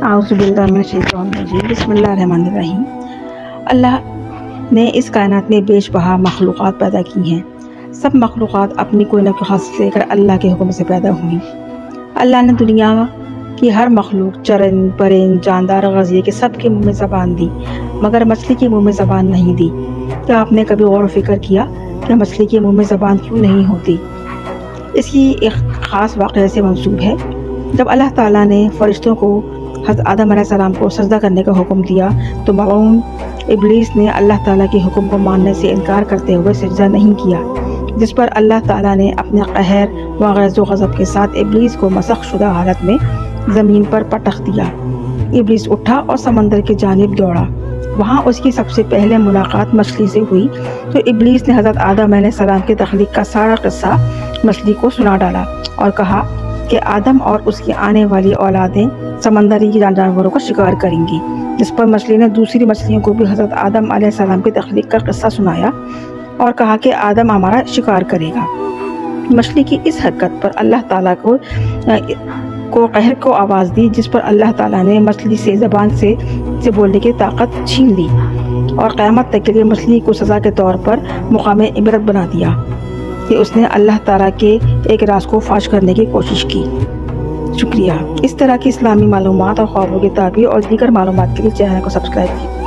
बिस्मिल्लाहिर्रहमानिर्रहीम। अल्लाह ने इस कायनात में बेशबहा मखलूक़ात पैदा की हैं। सब मखलूक़ात अपनी कोई न कोई खासियत लेकर अल्लाह के हुक्म से पैदा हुई। अल्लाह ने दुनिया की हर मखलूक, चरंद, परिंद, जानदार, गज़िये के सब के मुँह में ज़बान दी, मगर मछली के मुँह में ज़बान नहीं दी। क्या आपने कभी गौर फ़िक्र किया कि मछली के मुँह में ज़बान क्यों नहीं होती? इसकी एक ख़ास वाक़या से मंसूब है। जब अल्लाह ताला ने फ़रिश्तों को हज़रत आदम अलैहिस्सलाम को सजदा करने का हुक्म दिया तो मलऊन इब्लीस ने अल्लाह ताला के हुक्म को मानने से इनकार करते हुए सजदा नहीं किया, जिस पर अल्लाह ताला ने अपने कहर व ग़ैज़ व ग़ज़ब के साथ इब्लीस को मसख़ शुदा हालत में ज़मीन पर पटक दिया। इब्लीस उठा और समंदर की जानिब दौड़ा। वहाँ उसकी सबसे पहले मुलाकात मछली से हुई तो इब्लीस ने हज़रत आदम अलैहिस्सलाम की तख्लीक़ का सारा किस्सा मछली को सुना डाला और कहा कि आदम और उसकी आने वाली औलादें समंदरी जानवरों का शिकार करेंगी, जिस पर मछली ने दूसरी मछलियों को भी हज़रत आदम अलैहिस्सलाम की तख्लीक़ का किस्सा सुनाया और कहा कि आदम हमारा शिकार करेगा। मछली की इस हरकत पर अल्लाह ताला को कहर को आवाज़ दी, जिस पर अल्लाह ताला ने मछली से ज़बान से बोलने की ताकत छीन ली और क़यामत तक के लिए मछली को सज़ा के तौर पर मुक़ामे इबरत बना दिया कि उसने अल्लाह ताला के एक राज को फाश करने की कोशिश की। शुक्रिया। इस तरह की इस्लामी मालूमात और ख्वाबों की ताबीर और दीगर मालूमात के लिए चैनल को सब्सक्राइब कीजिए।